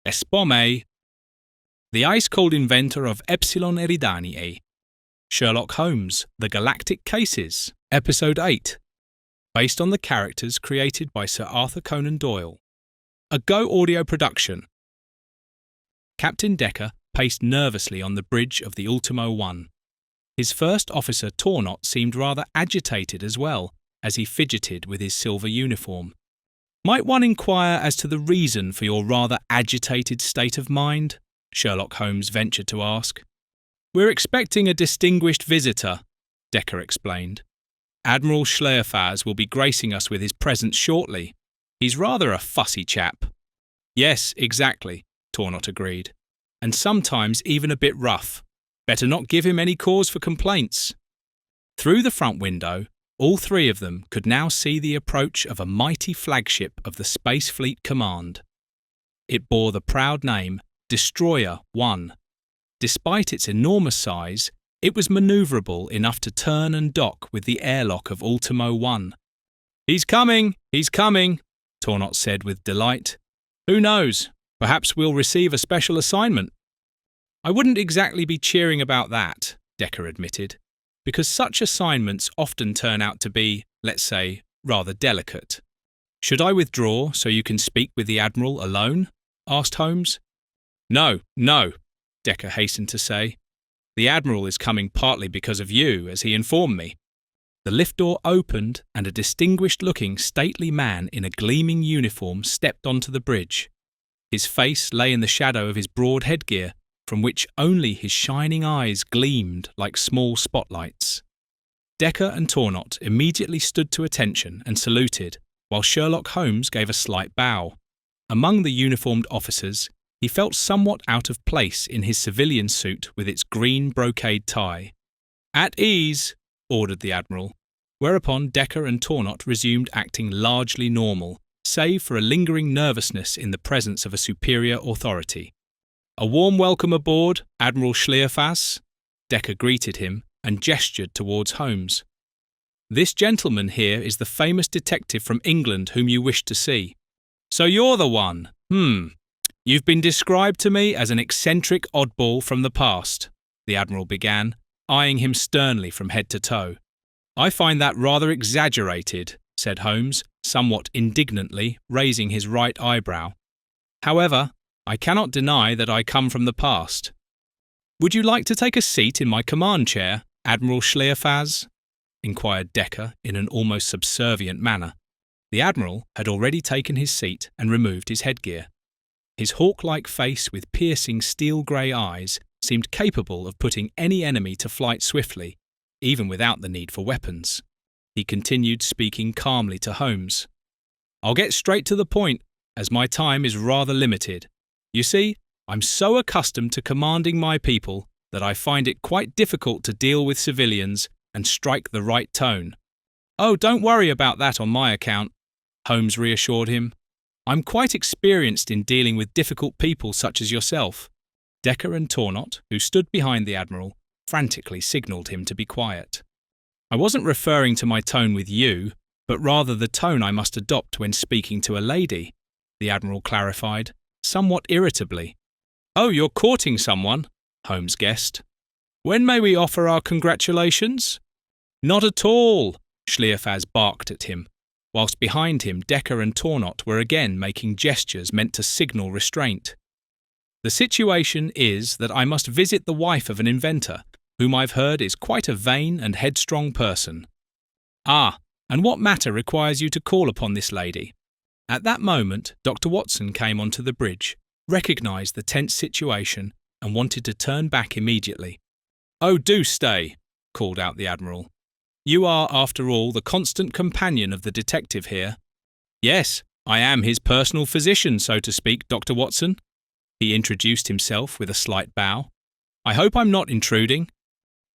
Pomej, the ice-cold inventor of Epsilon Eridani, Sherlock Holmes, The Galactic Cases, Episode 8, based on the characters created by Sir Arthur Conan Doyle. A Go audio production. Captain Decker paced nervously on the bridge of the Ultimo 1. His first officer, Tornot, seemed rather agitated as well, as he fidgeted with his silver uniform. "Might one inquire as to the reason for your rather agitated state of mind?" Sherlock Holmes ventured to ask. "We're expecting a distinguished visitor," Decker explained. "Admiral Schlierfaz will be gracing us with his presence shortly. He's rather a fussy chap." "Yes, exactly," Tornot agreed. "And sometimes even a bit rough. Better not give him any cause for complaints." Through the front window, all three of them could now see the approach of a mighty flagship of the Space Fleet Command. It bore the proud name Destroyer 1. Despite its enormous size, it was manoeuvrable enough to turn and dock with the airlock of Ultimo 1. He's coming, Tornot said with delight. "Who knows? Perhaps we'll receive a special assignment." "I wouldn't exactly be cheering about that," Decker admitted, "because such assignments often turn out to be, let's say, rather delicate." "Should I withdraw so you can speak with the Admiral alone?" asked Holmes. No, Decker hastened to say. "The Admiral is coming partly because of you, as he informed me." The lift door opened and a distinguished-looking, stately man in a gleaming uniform stepped onto the bridge. His face lay in the shadow of his broad headgear, from which only his shining eyes gleamed like small spotlights. Decker and Tornot immediately stood to attention and saluted, while Sherlock Holmes gave a slight bow. Among the uniformed officers, he felt somewhat out of place in his civilian suit with its green brocade tie. "At ease," ordered the Admiral, whereupon Decker and Tornot resumed acting largely normal, save for a lingering nervousness in the presence of a superior authority. "A warm welcome aboard, Admiral Schlierfaz," Decker greeted him and gestured towards Holmes. "This gentleman here is the famous detective from England whom you wished to see." "So you're the one? You've been described to me as an eccentric oddball from the past," the Admiral began, eyeing him sternly from head to toe. "I find that rather exaggerated," said Holmes, somewhat indignantly, raising his right eyebrow. "However, I cannot deny that I come from the past." "Would you like to take a seat in my command chair, Admiral Schlierfaz?" inquired Decker in an almost subservient manner. The Admiral had already taken his seat and removed his headgear. His hawk-like face with piercing steel-grey eyes seemed capable of putting any enemy to flight swiftly, even without the need for weapons. He continued speaking calmly to Holmes. "I'll get straight to the point, as my time is rather limited. You see, I'm so accustomed to commanding my people that I find it quite difficult to deal with civilians and strike the right tone." "Oh, don't worry about that on my account," Holmes reassured him. "I'm quite experienced in dealing with difficult people such as yourself." Decker and Tornot, who stood behind the Admiral, frantically signalled him to be quiet. "I wasn't referring to my tone with you, but rather the tone I must adopt when speaking to a lady," the Admiral clarified, somewhat irritably. "Oh, you're courting someone?" Holmes guessed. "When may we offer our congratulations?" "Not at all," Schlierfaz barked at him, whilst behind him Decker and Tornot were again making gestures meant to signal restraint. "The situation is that I must visit the wife of an inventor, whom I've heard is quite a vain and headstrong person." "Ah, and what matter requires you to call upon this lady?" At that moment, Dr. Watson came onto the bridge, recognised the tense situation, and wanted to turn back immediately. "Oh, do stay," called out the Admiral. "You are, after all, the constant companion of the detective here." "Yes, I am his personal physician, so to speak, Dr. Watson." He introduced himself with a slight bow. "I hope I'm not intruding."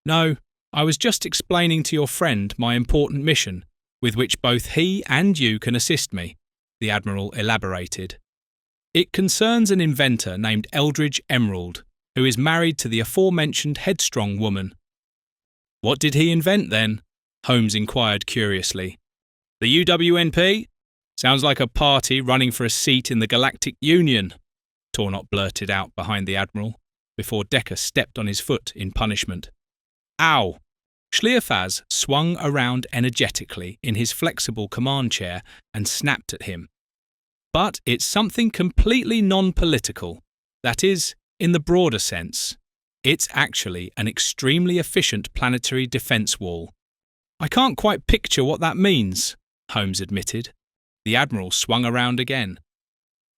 "No, I was just explaining to your friend my important mission, with which both he and you can assist me," the Admiral elaborated. "It concerns an inventor named Eldridge Emerald, who is married to the aforementioned headstrong woman." "What did he invent, then?" Holmes inquired curiously. "The UWNP? Sounds like a party running for a seat in the Galactic Union." Tornot blurted out behind the Admiral, before Decker stepped on his foot in punishment. Ow! Schlierfaz swung around energetically in his flexible command chair and snapped at him. But it's something completely non-political. That is, in the broader sense. It's actually an extremely efficient planetary defense wall. I can't quite picture what that means, Holmes admitted. The Admiral swung around again.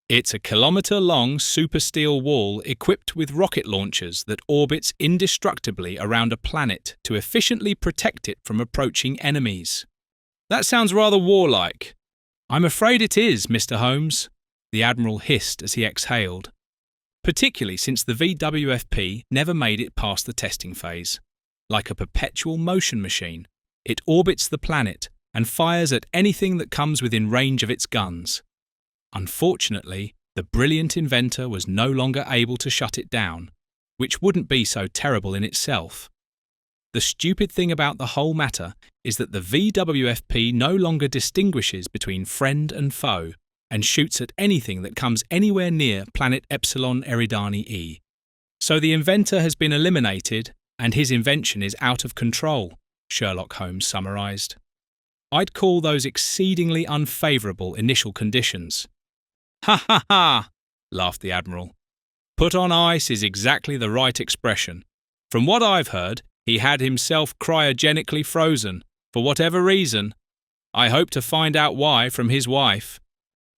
It's a kilometre-long super-steel wall equipped with rocket launchers that orbits indestructibly around a planet to efficiently protect it from approaching enemies. That sounds rather warlike. I'm afraid it is, Mr. Holmes, the Admiral hissed as he exhaled, particularly since the VWFP never made it past the testing phase. Like a perpetual motion machine, it orbits the planet and fires at anything that comes within range of its guns. Unfortunately, the brilliant inventor was no longer able to shut it down, which wouldn't be so terrible in itself. The stupid thing about the whole matter is that the VWFP no longer distinguishes between friend and foe and shoots at anything that comes anywhere near planet Epsilon Eridani E. So the inventor has been eliminated and his invention is out of control, Sherlock Holmes summarized. I'd call those exceedingly unfavourable initial conditions. Ha ha ha, laughed the Admiral. Put on ice is exactly the right expression. From what I've heard, he had himself cryogenically frozen, for whatever reason. I hope to find out why from his wife.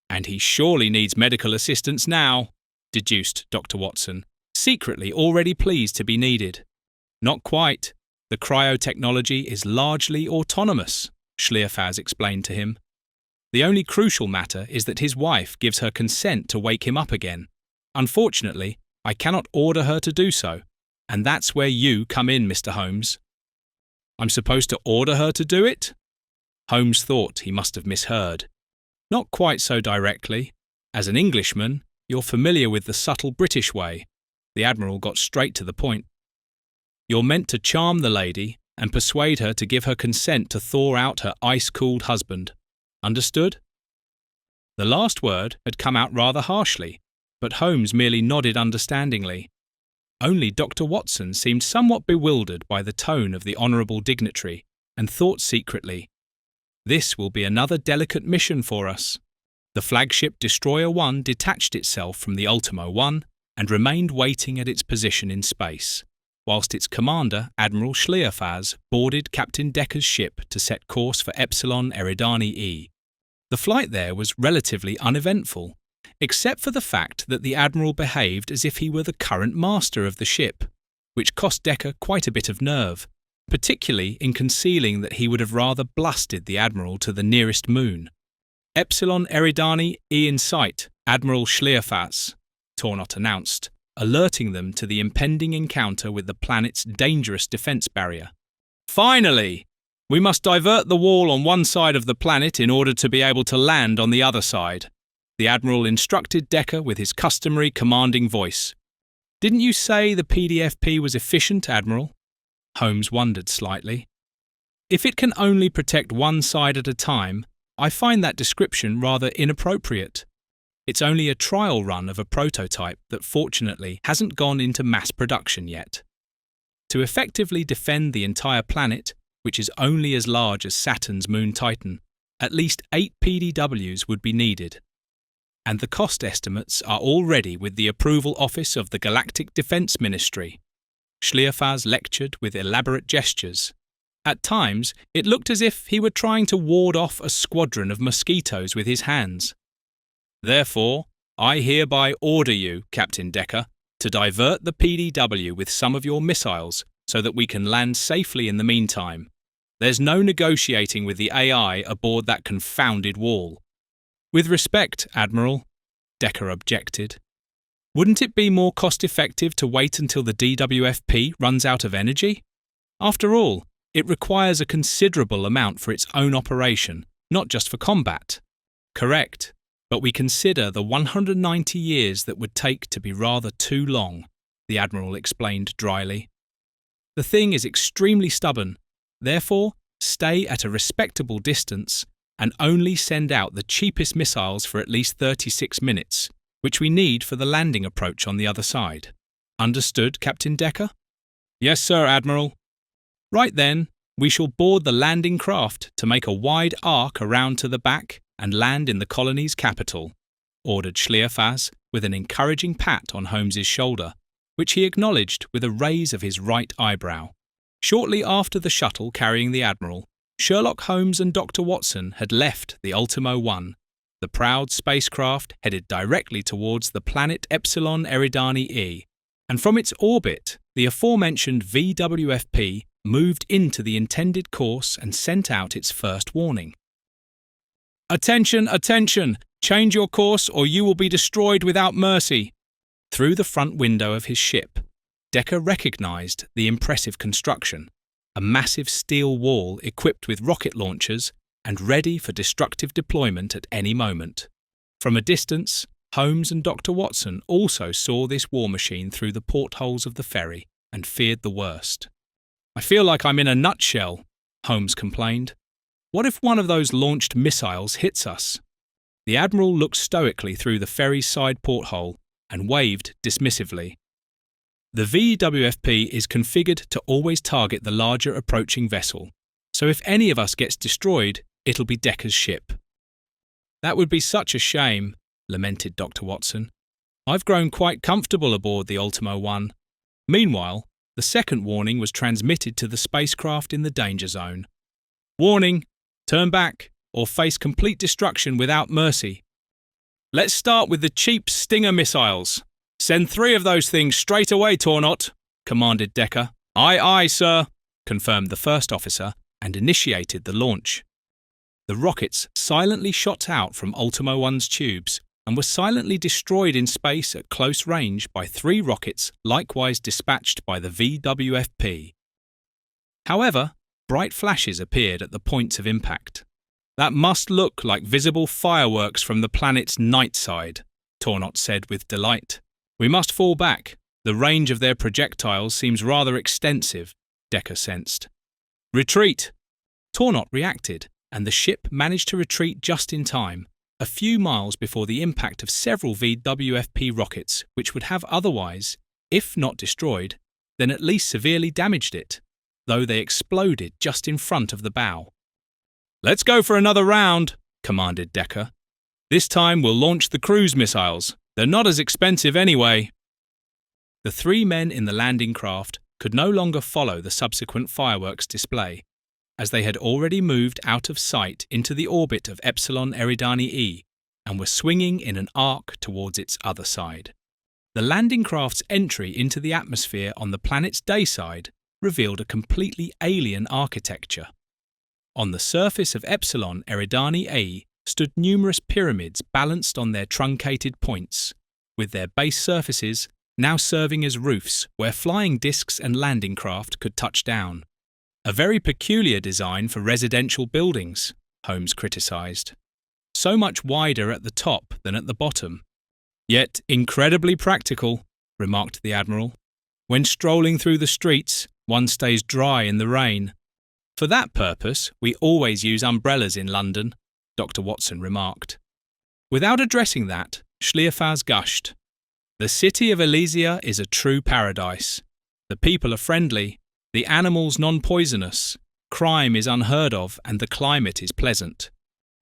And he surely needs medical assistance now, deduced Dr. Watson, secretly already pleased to be needed. Not quite. The cryotechnology is largely autonomous, Schlierfaz explained to him. The only crucial matter is that his wife gives her consent to wake him up again. Unfortunately, I cannot order her to do so, and that's where you come in, Mr. Holmes. I'm supposed to order her to do it? Holmes thought he must have misheard. Not quite so directly. As an Englishman, you're familiar with the subtle British way. The Admiral got straight to the point. You're meant to charm the lady and persuade her to give her consent to thaw out her ice-cooled husband. Understood? The last word had come out rather harshly, but Holmes merely nodded understandingly. Only Dr. Watson seemed somewhat bewildered by the tone of the honourable dignitary, and thought secretly, "This will be another delicate mission for us." The flagship Destroyer 1 detached itself from the Ultimo 1 and remained waiting at its position in space, whilst its commander, Admiral Schlierfaz, boarded Captain Decker's ship to set course for Epsilon Eridani E. The flight there was relatively uneventful, except for the fact that the Admiral behaved as if he were the current master of the ship, which cost Decker quite a bit of nerve, particularly in concealing that he would have rather blasted the Admiral to the nearest moon. Epsilon Eridani E in sight, Admiral Schlierfaz, Tornot announced, alerting them to the impending encounter with the planet's dangerous defence barrier. Finally! We must divert the wall on one side of the planet in order to be able to land on the other side, the Admiral instructed Decker with his customary commanding voice. Didn't you say the PDFP was efficient, Admiral? Holmes wondered slightly. If it can only protect one side at a time, I find that description rather inappropriate. It's only a trial run of a prototype that fortunately hasn't gone into mass production yet. To effectively defend the entire planet, which is only as large as Saturn's moon Titan, at least 8 PDWs would be needed. And the cost estimates are all ready with the approval office of the Galactic Defence Ministry. Schlierfaz lectured with elaborate gestures. At times, it looked as if he were trying to ward off a squadron of mosquitoes with his hands. Therefore, I hereby order you, Captain Decker, to divert the PDW with some of your missiles so that we can land safely in the meantime. There's no negotiating with the AI aboard that confounded wall. With respect, Admiral, Decker objected. Wouldn't it be more cost-effective to wait until the DWFP runs out of energy? After all, it requires a considerable amount for its own operation, not just for combat. Correct, but we consider the 190 years that would take to be rather too long, the Admiral explained dryly. The thing is extremely stubborn. Therefore, stay at a respectable distance and only send out the cheapest missiles for at least 36 minutes, which we need for the landing approach on the other side. Understood, Captain Decker? Yes, sir, Admiral. Right then, we shall board the landing craft to make a wide arc around to the back and land in the colony's capital, ordered Schlierfaz with an encouraging pat on Holmes's shoulder, which he acknowledged with a raise of his right eyebrow. Shortly after the shuttle carrying the Admiral, Sherlock Holmes and Dr. Watson had left the Ultimo 1. The proud spacecraft headed directly towards the planet Epsilon Eridani E, and from its orbit, the aforementioned VWFP moved into the intended course and sent out its first warning. Attention, attention! Change your course or you will be destroyed without mercy! Through the front window of his ship, Decker recognized the impressive construction, a massive steel wall equipped with rocket launchers and ready for destructive deployment at any moment. From a distance, Holmes and Dr. Watson also saw this war machine through the portholes of the ferry and feared the worst. I feel like I'm in a nutshell, Holmes complained. What if one of those launched missiles hits us? The Admiral looked stoically through the ferry's side porthole and waved dismissively. The VWFP is configured to always target the larger approaching vessel, so if any of us gets destroyed, it'll be Decker's ship. That would be such a shame, lamented Dr. Watson. I've grown quite comfortable aboard the Ultimo 1. Meanwhile, the second warning was transmitted to the spacecraft in the danger zone. Warning! Turn back, or face complete destruction without mercy. Let's start with the cheap Stinger missiles. Send 3 of those things straight away, Tornot, commanded Decker. Aye, aye, sir, confirmed the first officer, and initiated the launch. The rockets silently shot out from Ultimo 1's tubes and were silently destroyed in space at close range by 3 rockets likewise dispatched by the VWFP. However, bright flashes appeared at the points of impact. That must look like visible fireworks from the planet's night side, Tornot said with delight. We must fall back. The range of their projectiles seems rather extensive, Decker sensed. Retreat! Tornot reacted, and the ship managed to retreat just in time, a few miles before the impact of several VWFP rockets which would have otherwise, if not destroyed, then at least severely damaged it, though they exploded just in front of the bow. Let's go for another round, commanded Decker. This time we'll launch the cruise missiles. They're not as expensive anyway. The 3 men in the landing craft could no longer follow the subsequent fireworks display, as they had already moved out of sight into the orbit of Epsilon Eridani E and were swinging in an arc towards its other side. The landing craft's entry into the atmosphere on the planet's day side revealed a completely alien architecture. On the surface of Epsilon Eridani E stood numerous pyramids balanced on their truncated points, with their base surfaces now serving as roofs where flying discs and landing craft could touch down. A very peculiar design for residential buildings, Holmes criticised. So much wider at the top than at the bottom. Yet incredibly practical, remarked the Admiral. When strolling through the streets, one stays dry in the rain. For that purpose, we always use umbrellas in London, Dr. Watson remarked. Without addressing that, Schlierfaz gushed. The city of Elysia is a true paradise. The people are friendly, the animals non-poisonous, crime is unheard of, and the climate is pleasant.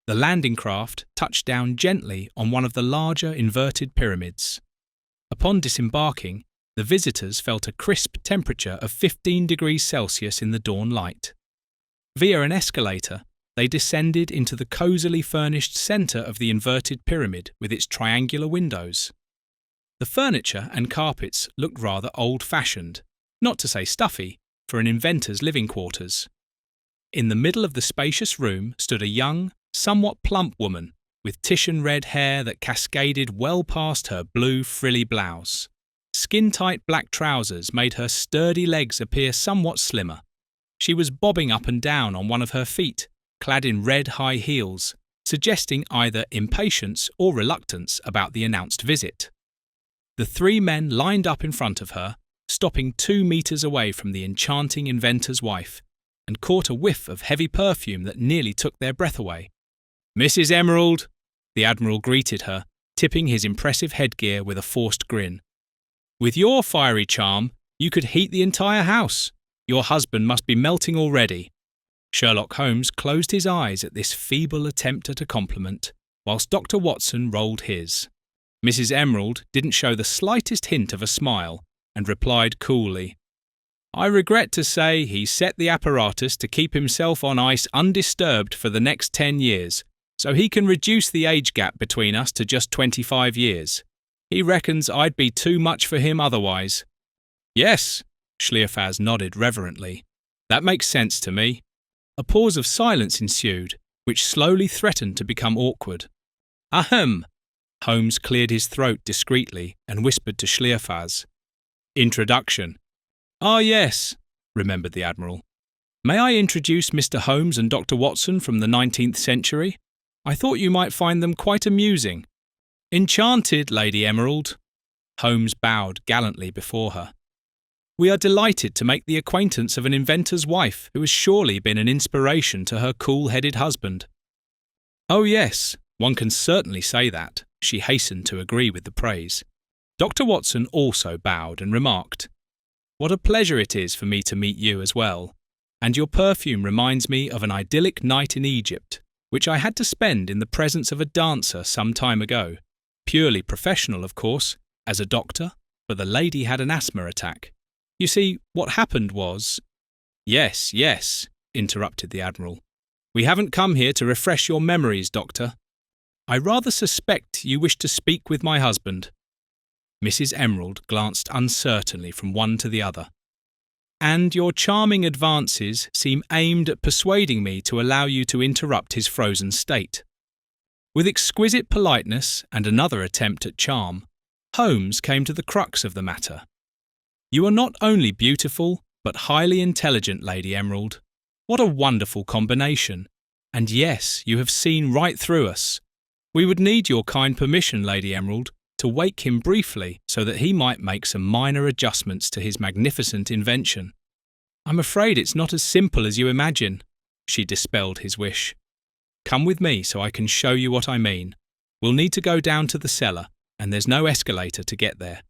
The landing craft touched down gently on one of the larger inverted pyramids. Upon disembarking, the visitors felt a crisp temperature of 15 degrees Celsius in the dawn light. Via an escalator, they descended into the cosily furnished centre of the inverted pyramid with its triangular windows. The furniture and carpets looked rather old-fashioned, not to say stuffy, for an inventor's living quarters. In the middle of the spacious room stood a young, somewhat plump woman with Titian red hair that cascaded well past her blue frilly blouse. Skin-tight black trousers made her sturdy legs appear somewhat slimmer. She was bobbing up and down on one of her feet, clad in red high heels, suggesting either impatience or reluctance about the announced visit. The 3 men lined up in front of her, stopping 2 meters away from the enchanting inventor's wife, and caught a whiff of heavy perfume that nearly took their breath away. Mrs. Emerald, the Admiral greeted her, tipping his impressive headgear with a forced grin. "With your fiery charm, you could heat the entire house. Your husband must be melting already." Sherlock Holmes closed his eyes at this feeble attempt at a compliment, whilst Dr. Watson rolled his. Mrs. Emerald didn't show the slightest hint of a smile, and replied coolly, "I regret to say he set the apparatus to keep himself on ice undisturbed for the next 10 years, so he can reduce the age gap between us to just 25 years. He reckons I'd be too much for him otherwise." "Yes," Schlierfaz nodded reverently. "That makes sense to me." A pause of silence ensued, which slowly threatened to become awkward. "Ahem!" Holmes cleared his throat discreetly and whispered to Schlierfaz. "Introduction." "Ah, yes," remembered the Admiral. "May I introduce Mr. Holmes and Dr. Watson from the 19th century? I thought you might find them quite amusing." "Enchanted, Lady Emerald." Holmes bowed gallantly before her. "We are delighted to make the acquaintance of an inventor's wife who has surely been an inspiration to her cool-headed husband." "Oh yes, one can certainly say that," she hastened to agree with the praise. Dr. Watson also bowed and remarked, "What a pleasure it is for me to meet you as well, and your perfume reminds me of an idyllic night in Egypt, which I had to spend in the presence of a dancer some time ago. Purely professional, of course, as a doctor, but the lady had an asthma attack. You see, what happened was—" "Yes, yes," interrupted the Admiral. "We haven't come here to refresh your memories, Doctor. I rather suspect you wish to speak with my husband." Mrs. Emerald glanced uncertainly from one to the other. "And your charming advances seem aimed at persuading me to allow you to interrupt his frozen state." With exquisite politeness and another attempt at charm, Holmes came to the crux of the matter. "You are not only beautiful, but highly intelligent, Lady Emerald. What a wonderful combination! And yes, you have seen right through us. We would need your kind permission, Lady Emerald, to wake him briefly so that he might make some minor adjustments to his magnificent invention." "I'm afraid it's not as simple as you imagine," she dispelled his wish. "Come with me so I can show you what I mean. We'll need to go down to the cellar, and there's no escalator to get there."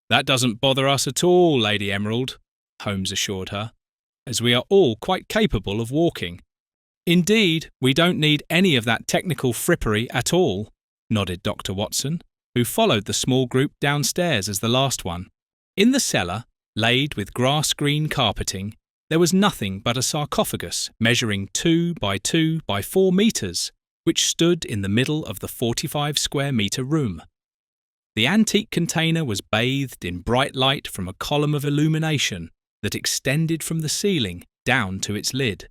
"That doesn't bother us at all, Lady Emerald," Holmes assured her, "as we are all quite capable of walking." "Indeed, we don't need any of that technical frippery at all," nodded Dr. Watson, who followed the small group downstairs as the last one. In the cellar, laid with grass-green carpeting, there was nothing but a sarcophagus measuring 2 by 2 by 4 metres, which stood in the middle of the 45-square-metre room. The antique container was bathed in bright light from a column of illumination that extended from the ceiling down to its lid.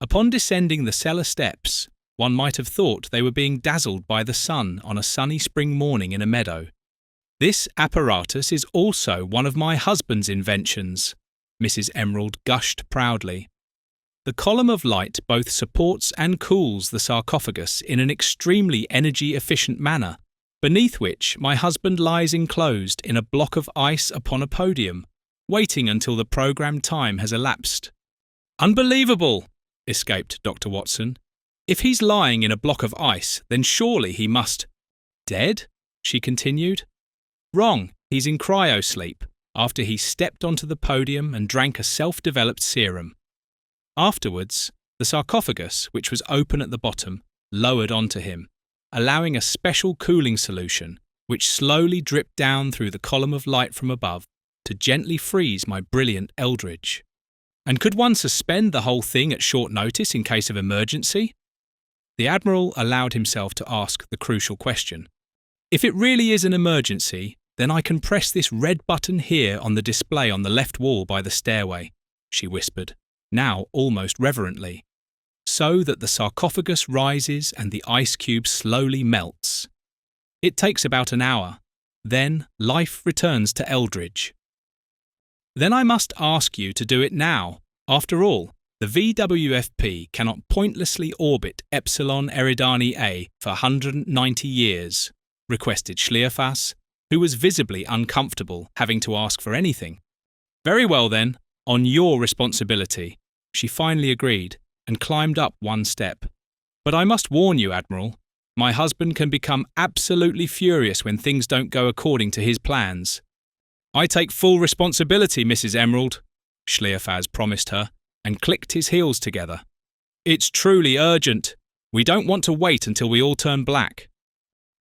Upon descending the cellar steps, one might have thought they were being dazzled by the sun on a sunny spring morning in a meadow. "This apparatus is also one of my husband's inventions," Mrs. Emerald gushed proudly. "The column of light both supports and cools the sarcophagus in an extremely energy-efficient manner, beneath which my husband lies enclosed in a block of ice upon a podium, waiting until the programmed time has elapsed." "Unbelievable!" escaped Dr. Watson. "If he's lying in a block of ice, then surely he must—" "Dead?" she continued. "Wrong, he's in cryo-sleep, after he stepped onto the podium and drank a self-developed serum. Afterwards, the sarcophagus, which was open at the bottom, lowered onto him, allowing a special cooling solution, which slowly dripped down through the column of light from above to gently freeze my brilliant Eldridge. And could one suspend the whole thing at short notice in case of emergency?" The Admiral allowed himself to ask the crucial question. "If it really is an emergency, then I can press this red button here on the display on the left wall by the stairway," she whispered, now almost reverently, "so that the sarcophagus rises and the ice cube slowly melts. It takes about an hour. Then life returns to Eldridge." "Then I must ask you to do it now. After all, the VWFP cannot pointlessly orbit Epsilon Eridani A for 190 years, requested Schlierfaz, who was visibly uncomfortable having to ask for anything. "Very well then, on your responsibility," she finally agreed and climbed up one step. "But I must warn you, Admiral, My husband can become absolutely furious when things don't go according to his plans. I take full responsibility, Mrs. Emerald, Schlierfaz promised her, and clicked his heels together. It's truly urgent. We don't want to wait until we all turn black.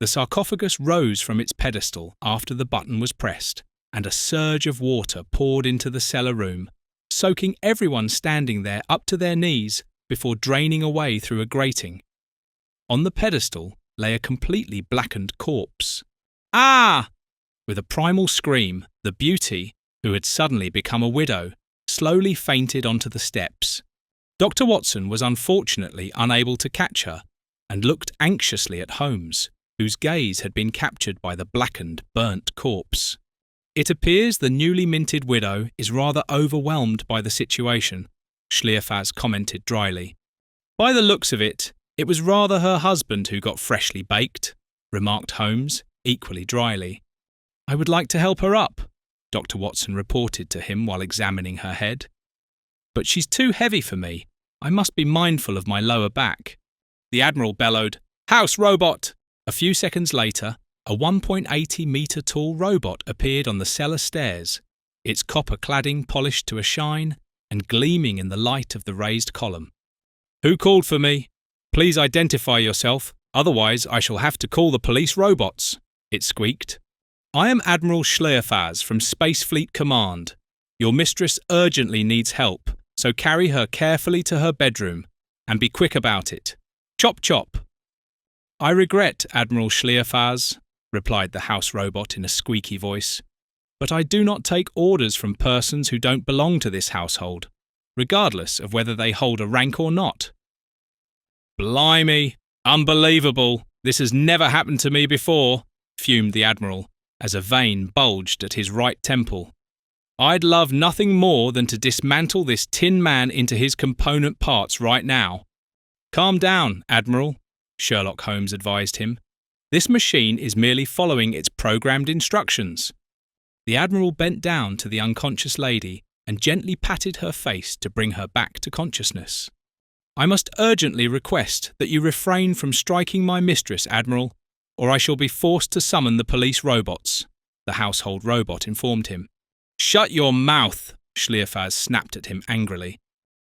The sarcophagus rose from its pedestal after the button was pressed, and a surge of water poured into the cellar room, soaking everyone standing there up to their knees before draining away through a grating. On the pedestal lay a completely blackened corpse. Ah! With a primal scream, the beauty, who had suddenly become a widow, slowly fainted onto the steps. Dr. Watson was unfortunately unable to catch her, and looked anxiously at Holmes, whose gaze had been captured by the blackened, burnt corpse. It appears the newly minted widow is rather overwhelmed by the situation, Schlierfaz commented dryly. By the looks of it, it was rather her husband who got freshly baked, remarked Holmes, equally dryly. I would like to help her up, Dr. Watson reported to him while examining her head. But she's too heavy for me. I must be mindful of my lower back. The Admiral bellowed, House robot! A few seconds later, a 1.80-metre tall robot appeared on the cellar stairs, its copper cladding polished to a shine and gleaming in the light of the raised column. Who called for me? Please identify yourself, otherwise I shall have to call the police robots, it squeaked. I am Admiral Schlierfaz from Space Fleet Command. Your mistress urgently needs help, so carry her carefully to her bedroom, and be quick about it. Chop chop. I regret, Admiral Schlierfaz, replied the house robot in a squeaky voice, but I do not take orders from persons who don't belong to this household, regardless of whether they hold a rank or not. Blimey, unbelievable, this has never happened to me before, fumed the Admiral, as a vein bulged at his right temple. I'd love nothing more than to dismantle this tin man into his component parts right now. Calm down, Admiral, Sherlock Holmes advised him. This machine is merely following its programmed instructions. The Admiral bent down to the unconscious lady and gently patted her face to bring her back to consciousness. I must urgently request that you refrain from striking my mistress, Admiral, or I shall be forced to summon the police robots, the household robot informed him. Shut your mouth, Schlierfaz snapped at him angrily.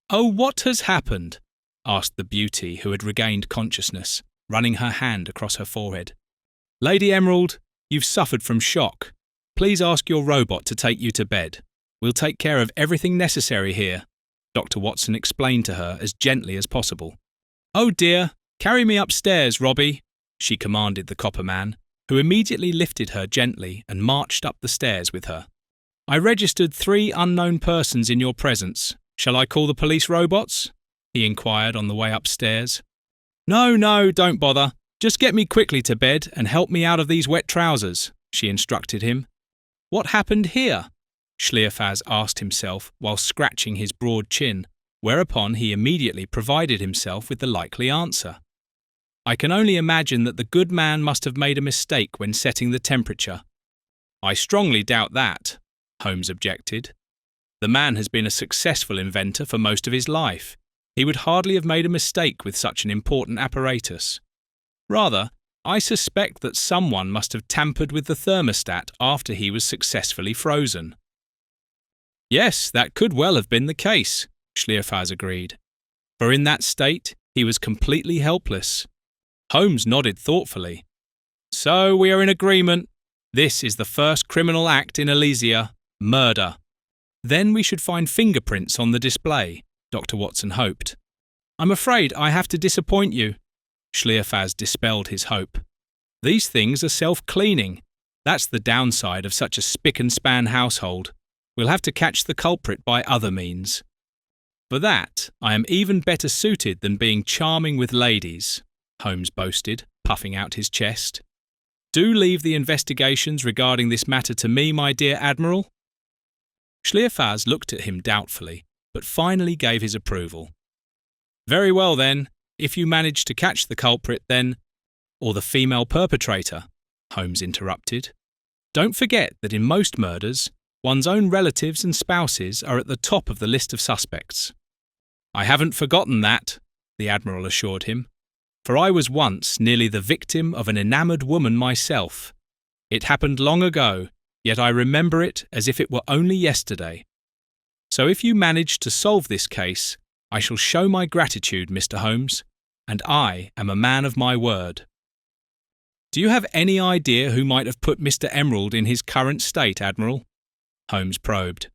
Oh, what has happened? Asked the beauty who had regained consciousness, running her hand across her forehead. Lady Emerald, you've suffered from shock. Please ask your robot to take you to bed. We'll take care of everything necessary here, Dr. Watson explained to her as gently as possible. Oh dear, carry me upstairs, Robbie, she commanded the copper man, who immediately lifted her gently and marched up the stairs with her. I registered 3 unknown persons in your presence. Shall I call the police robots? He inquired on the way upstairs. No, don't bother. Just get me quickly to bed and help me out of these wet trousers, she instructed him. What happened here? Schlierfaz asked himself while scratching his broad chin, whereupon he immediately provided himself with the likely answer. I can only imagine that the good man must have made a mistake when setting the temperature. I strongly doubt that, Holmes objected. The man has been a successful inventor for most of his life. He would hardly have made a mistake with such an important apparatus. Rather, I suspect that someone must have tampered with the thermostat after he was successfully frozen. Yes, that could well have been the case, Schlierfaz agreed. For in that state, he was completely helpless. Holmes nodded thoughtfully. So we are in agreement. This is the first criminal act in Elysia, murder. Then we should find fingerprints on the display, Dr. Watson hoped. I'm afraid I have to disappoint you. Schlierfaz dispelled his hope. These things are self-cleaning. That's the downside of such a spick-and-span household. We'll have to catch the culprit by other means. For that, I am even better suited than being charming with ladies, Holmes boasted, puffing out his chest. Do leave the investigations regarding this matter to me, my dear Admiral. Schlierfaz looked at him doubtfully, but finally gave his approval. Very well then, if you manage to catch the culprit then, or the female perpetrator, Holmes interrupted. Don't forget that in most murders, one's own relatives and spouses are at the top of the list of suspects. I haven't forgotten that, the Admiral assured him. for I was once nearly the victim of an enamoured woman myself. It happened long ago, yet I remember it as if it were only yesterday. So if you manage to solve this case, I shall show my gratitude, Mr. Holmes, and I am a man of my word." "Do you have any idea who might have put Mr. Emerald in his current state, Admiral?" Holmes probed.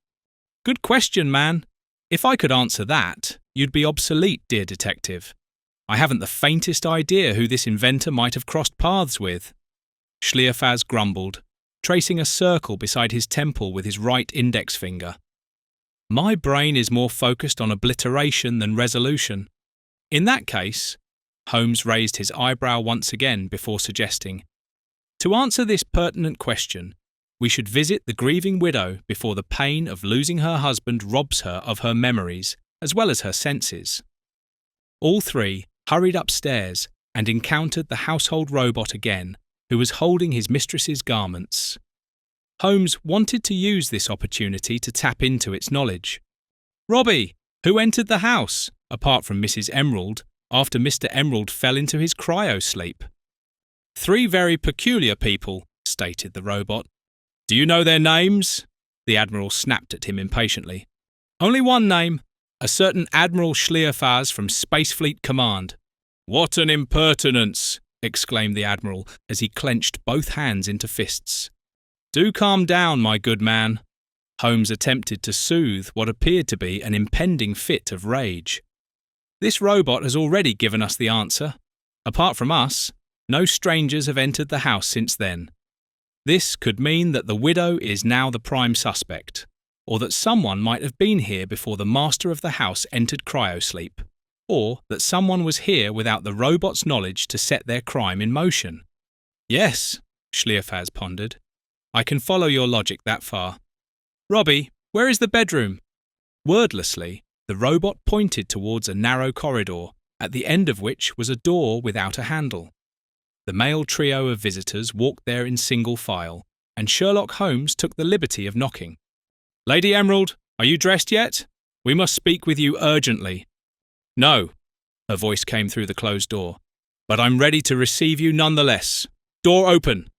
"Good question, man. If I could answer that, you'd be obsolete, dear detective. I haven't the faintest idea who this inventor might have crossed paths with." Schlierfaz grumbled, tracing a circle beside his temple with his right index finger. "My brain is more focused on obliteration than resolution. In that case," Holmes raised his eyebrow once again before suggesting, "to answer this pertinent question, we should visit the grieving widow before the pain of losing her husband robs her of her memories as well as her senses." All three hurried upstairs and encountered the household robot again, who was holding his mistress's garments. Holmes wanted to use this opportunity to tap into its knowledge. "Robbie, who entered the house, apart from Mrs. Emerald, after Mr. Emerald fell into his cryo-sleep?" "Three very peculiar people," stated the robot. "Do you know their names?" The Admiral snapped at him impatiently. "Only one name, a certain Admiral Schlierfaz from Space Fleet Command." "What an impertinence!" exclaimed the Admiral as he clenched both hands into fists. "Do calm down, my good man." Holmes attempted to soothe what appeared to be an impending fit of rage. "This robot has already given us the answer. Apart from us, no strangers have entered the house since then. This could mean that the widow is now the prime suspect, or that someone might have been here before the master of the house entered cryo-sleep, or that someone was here without the robot's knowledge to set their crime in motion." "Yes," Schlierfaz pondered. "I can follow your logic that far. Robbie, where is the bedroom?" Wordlessly, the robot pointed towards a narrow corridor, at the end of which was a door without a handle. The male trio of visitors walked there in single file, and Sherlock Holmes took the liberty of knocking. "Lady Emerald, are you dressed yet? We must speak with you urgently." "No," her voice came through the closed door, "but I'm ready to receive you nonetheless. Door open."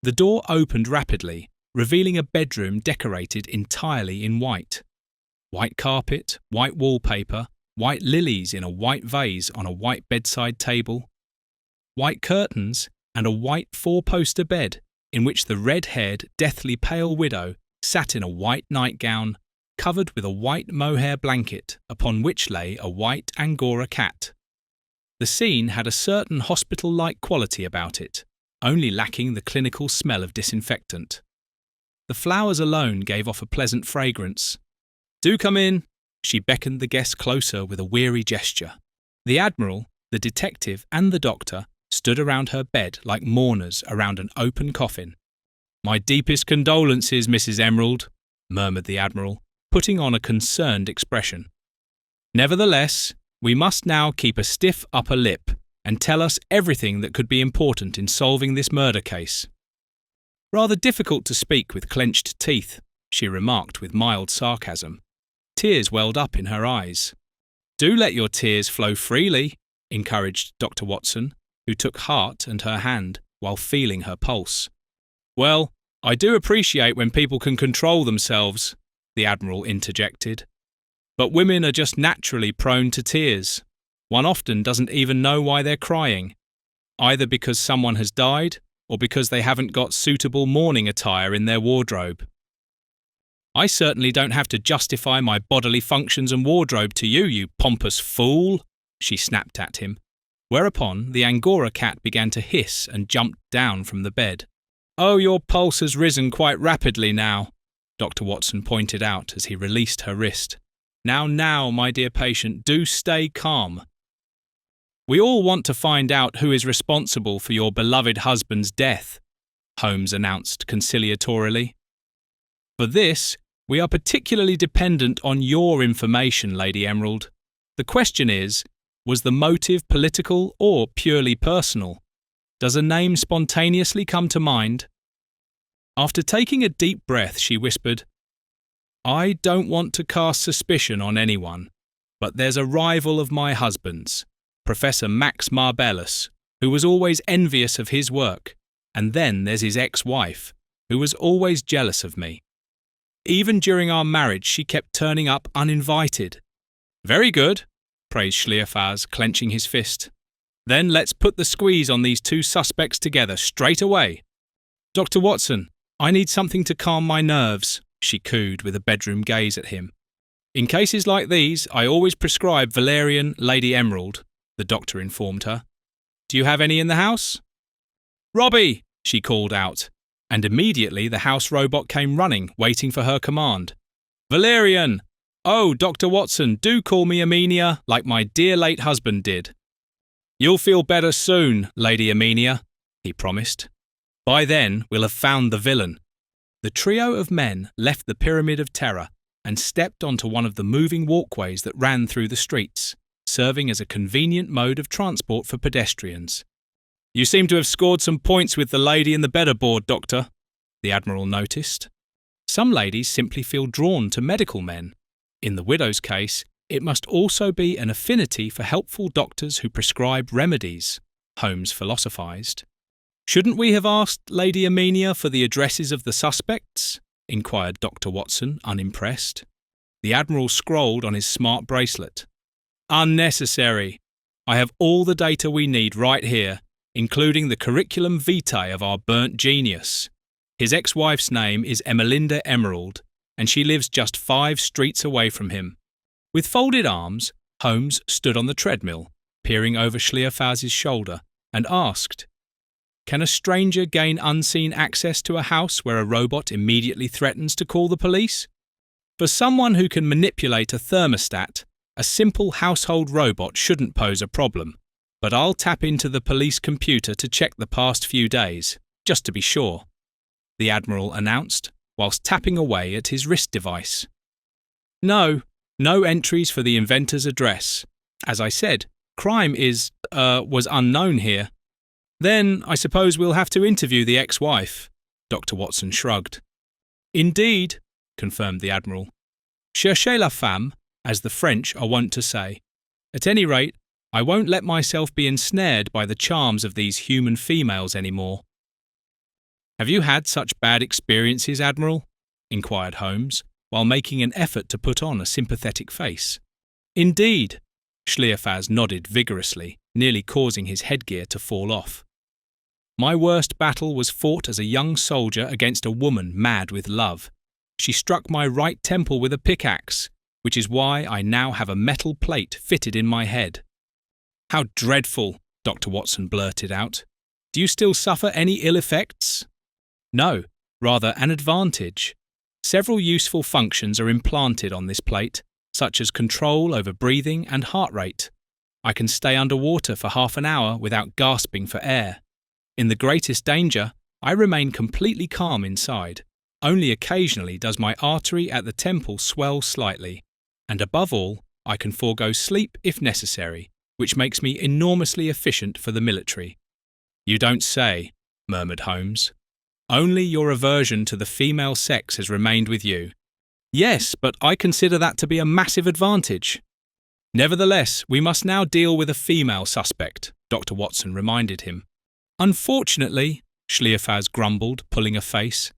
The door opened rapidly, revealing a bedroom decorated entirely in white. White carpet, white wallpaper, white lilies in a white vase on a white bedside table, white curtains, and a white four-poster bed in which the red-haired, deathly pale widow sat in a white nightgown, covered with a white mohair blanket upon which lay a white Angora cat. The scene had a certain hospital-like quality about it, only lacking the clinical smell of disinfectant. The flowers alone gave off a pleasant fragrance. "Do come in," she beckoned the guest closer with a weary gesture. The Admiral, the detective, and the doctor stood around her bed like mourners around an open coffin. "My deepest condolences, Mrs. Emerald," murmured the Admiral, putting on a concerned expression. "Nevertheless, we must now keep a stiff upper lip and tell us everything that could be important in solving this murder case." "Rather difficult to speak with clenched teeth," she remarked with mild sarcasm. Tears welled up in her eyes. "Do let your tears flow freely," encouraged Dr. Watson, who took heart and her hand while feeling her pulse. "Well, I do appreciate when people can control themselves," the Admiral interjected. "But women are just naturally prone to tears. One often doesn't even know why they're crying, either because someone has died or because they haven't got suitable mourning attire in their wardrobe." "I certainly don't have to justify my bodily functions and wardrobe to you, you pompous fool," she snapped at him, whereupon the Angora cat began to hiss and jumped down from the bed. "Oh, your pulse has risen quite rapidly now," Dr. Watson pointed out as he released her wrist. Now, my dear patient, do stay calm. We all want to find out who is responsible for your beloved husband's death," Holmes announced conciliatorily. "For this, we are particularly dependent on your information, Lady Emerald. The question is, was the motive political or purely personal? Does a name spontaneously come to mind?" After taking a deep breath, she whispered, "I don't want to cast suspicion on anyone, but there's a rival of my husband's, Professor Max Marbellus, who was always envious of his work, and then there's his ex-wife, who was always jealous of me. Even during our marriage she kept turning up uninvited. Very good, praised Schlierfaz, clenching his fist. Then let's put the squeeze on these two suspects together straight away. Dr. Watson, I need something to calm my nerves, she cooed with a bedroom gaze at him. In cases like these, I always prescribe valerian, Lady Emerald, the doctor informed her. Do you have any in the house? Robbie, she called out, and immediately the house robot came running, waiting for her command. Valerian! Oh, Dr. Watson, do call me Amenia, like my dear late husband did. You'll feel better soon, Lady Amenia, he promised. By then, we'll have found the villain. The trio of men left the Pyramid of Terror and stepped onto one of the moving walkways that ran through the streets, serving as a convenient mode of transport for pedestrians. You seem to have scored some points with the lady in the bedderboard, Doctor, the Admiral noticed. Some ladies simply feel drawn to medical men. In the widow's case, it must also be an affinity for helpful doctors who prescribe remedies, Holmes philosophized. Shouldn't we have asked Lady Amenia for the addresses of the suspects? Inquired Dr. Watson, unimpressed. The Admiral scrolled on his smart bracelet. Unnecessary. I have all the data we need right here, including the curriculum vitae of our burnt genius. His ex-wife's name is Emelinda Emerald, and she lives just 5 streets away from him. With folded arms, Holmes stood on the treadmill, peering over Schlierfaz's shoulder, and asked, Can a stranger gain unseen access to a house where a robot immediately threatens to call the police? For someone who can manipulate a thermostat, a simple household robot shouldn't pose a problem, but I'll tap into the police computer to check the past few days, just to be sure, the Admiral announced, whilst tapping away at his wrist device. No entries for the inventor's address. As I said, crime was unknown here. Then I suppose we'll have to interview the ex-wife, Dr. Watson shrugged. Indeed, confirmed the Admiral. Cherchez la femme, as the French are wont to say. At any rate, I won't let myself be ensnared by the charms of these human females anymore. Have you had such bad experiences, Admiral? Inquired Holmes, while making an effort to put on a sympathetic face. Indeed, Schlierfaz nodded vigorously, nearly causing his headgear to fall off. My worst battle was fought as a young soldier against a woman mad with love. She struck my right temple with a pickaxe, which is why I now have a metal plate fitted in my head. How dreadful, Dr. Watson blurted out. Do you still suffer any ill effects? No, rather an advantage. Several useful functions are implanted on this plate, such as control over breathing and heart rate. I can stay underwater for half an hour without gasping for air. In the greatest danger, I remain completely calm inside. Only occasionally does my artery at the temple swell slightly. And above all, I can forego sleep if necessary, which makes me enormously efficient for the military. You don't say, murmured Holmes. Only your aversion to the female sex has remained with you. Yes, but I consider that to be a massive advantage. Nevertheless, we must now deal with a female suspect, Dr. Watson reminded him. Unfortunately, Schlierfaz grumbled, pulling a face.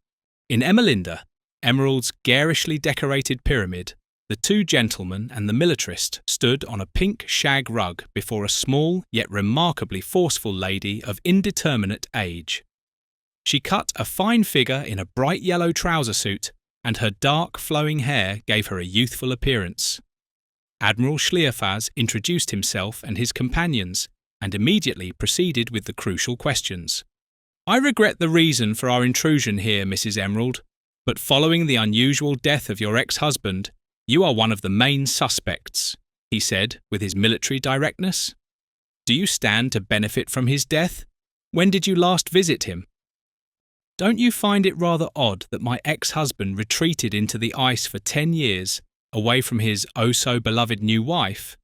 In Emelinda, Emerald's garishly decorated pyramid, the 2 gentlemen and the militarist stood on a pink shag rug before a small yet remarkably forceful lady of indeterminate age. She cut a fine figure in a bright yellow trouser suit, and her dark flowing hair gave her a youthful appearance. Admiral Schlierfaz introduced himself and his companions, and immediately proceeded with the crucial questions. I regret the reason for our intrusion here, Mrs. Emerald, but following the unusual death of your ex-husband, you are one of the main suspects, he said with his military directness. Do you stand to benefit from his death? When did you last visit him? Don't you find it rather odd that my ex-husband retreated into the ice for 10 years, away from his oh-so-beloved new wife?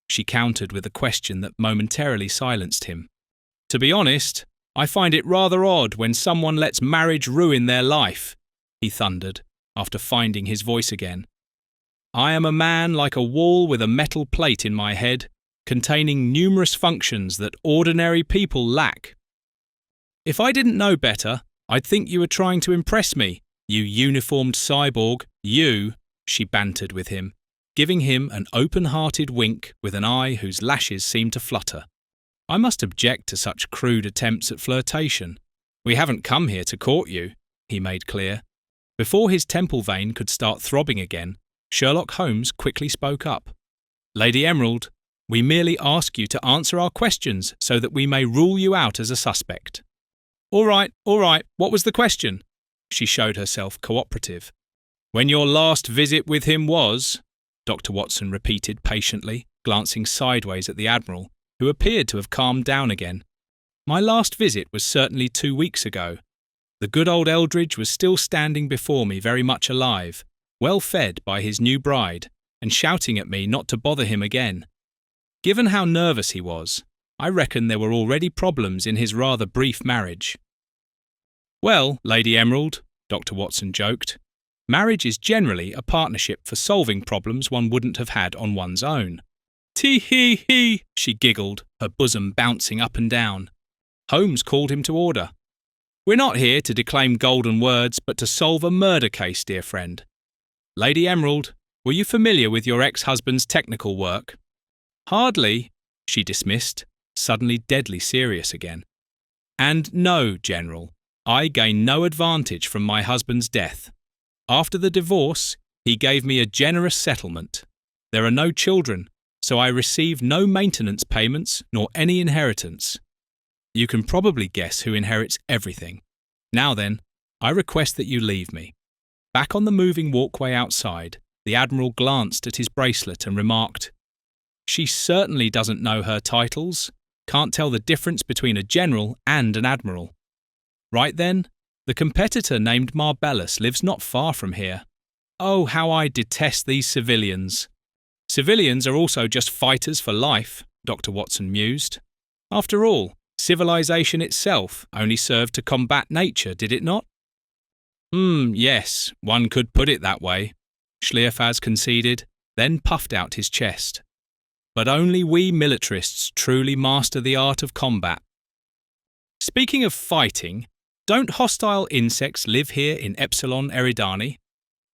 She countered with a question that momentarily silenced him. To be honest, I find it rather odd when someone lets marriage ruin their life, he thundered, after finding his voice again. I am a man like a wall with a metal plate in my head, containing numerous functions that ordinary people lack. If I didn't know better, I'd think you were trying to impress me, you uniformed cyborg, you, she bantered with him, giving him an open-hearted wink with an eye whose lashes seemed to flutter. I must object to such crude attempts at flirtation. We haven't come here to court you, he made clear. Before his temple vein could start throbbing again, Sherlock Holmes quickly spoke up. Lady Emerald, we merely ask you to answer our questions so that we may rule you out as a suspect. All right, what was the question? She showed herself cooperative. When your last visit with him was, Dr. Watson repeated patiently, glancing sideways at the Admiral, who appeared to have calmed down again. My last visit was certainly 2 weeks ago. The good old Eldridge was still standing before me very much alive, well fed by his new bride, and shouting at me not to bother him again. Given how nervous he was, I reckon there were already problems in his rather brief marriage. Well, Lady Emerald, Dr. Watson joked, marriage is generally a partnership for solving problems one wouldn't have had on one's own. Tee-hee-hee, she giggled, her bosom bouncing up and down. Holmes called him to order. We're not here to declaim golden words, but to solve a murder case, dear friend. Lady Emerald, were you familiar with your ex-husband's technical work? Hardly, she dismissed, suddenly deadly serious again. And no, General, I gain no advantage from my husband's death. After the divorce, he gave me a generous settlement. There are no children, so I receive no maintenance payments nor any inheritance. You can probably guess who inherits everything. Now then, I request that you leave me. Back on the moving walkway outside, the Admiral glanced at his bracelet and remarked, She certainly doesn't know her titles, can't tell the difference between a general and an admiral. Right then, the competitor named Marbellus lives not far from here. Oh, how I detest these civilians. Civilians are also just fighters for life, Dr. Watson mused. After all, civilization itself only served to combat nature, did it not? Yes, one could put it that way, Schlierfaz conceded, then puffed out his chest. But only we militarists truly master the art of combat. Speaking of fighting, don't hostile insects live here in Epsilon Eridani?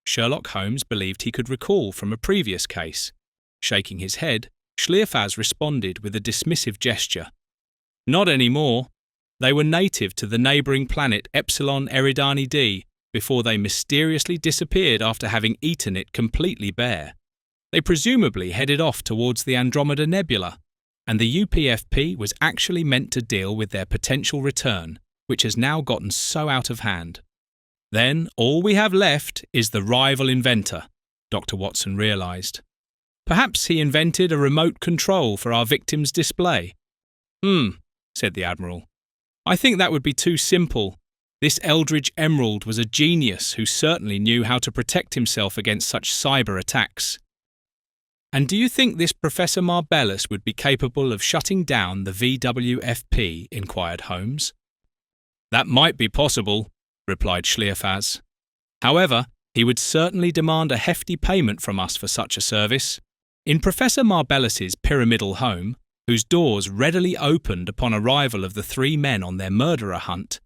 Sherlock Holmes believed he could recall from a previous case. Shaking his head, Schlierfaz responded with a dismissive gesture. Not anymore. They were native to the neighbouring planet Epsilon Eridani D before they mysteriously disappeared after having eaten it completely bare. They presumably headed off towards the Andromeda Nebula, and the UPFP was actually meant to deal with their potential return, which has now gotten so out of hand. Then all we have left is the rival inventor, Dr. Watson realised. Perhaps he invented a remote control for our victim's display. Said the Admiral. I think that would be too simple. This Eldridge Emerald was a genius who certainly knew how to protect himself against such cyber attacks. And do you think this Professor Marbellus would be capable of shutting down the VWFP? Inquired Holmes. That might be possible, replied Schlierfaz. However, he would certainly demand a hefty payment from us for such a service. In Professor Marbellus's pyramidal home, whose doors readily opened upon arrival of the 3 men on their murderer hunt,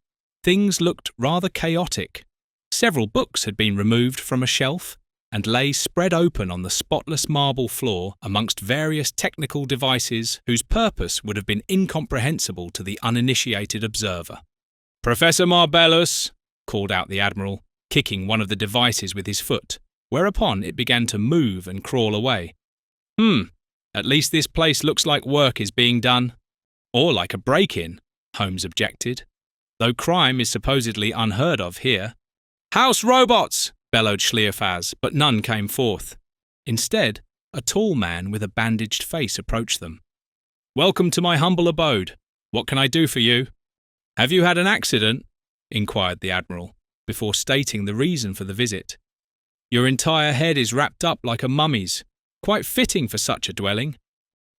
things looked rather chaotic. Several books had been removed from a shelf and lay spread open on the spotless marble floor amongst various technical devices whose purpose would have been incomprehensible to the uninitiated observer. Professor Marbellus, called out the Admiral, kicking one of the devices with his foot, whereupon it began to move and crawl away. At least this place looks like work is being done. Or like a break-in, Holmes objected, though crime is supposedly unheard of here. House robots! Bellowed Schlierfaz, but none came forth. Instead, a tall man with a bandaged face approached them. Welcome to my humble abode. What can I do for you? Have you had an accident? Inquired the Admiral, before stating the reason for the visit. Your entire head is wrapped up like a mummy's. Quite fitting for such a dwelling.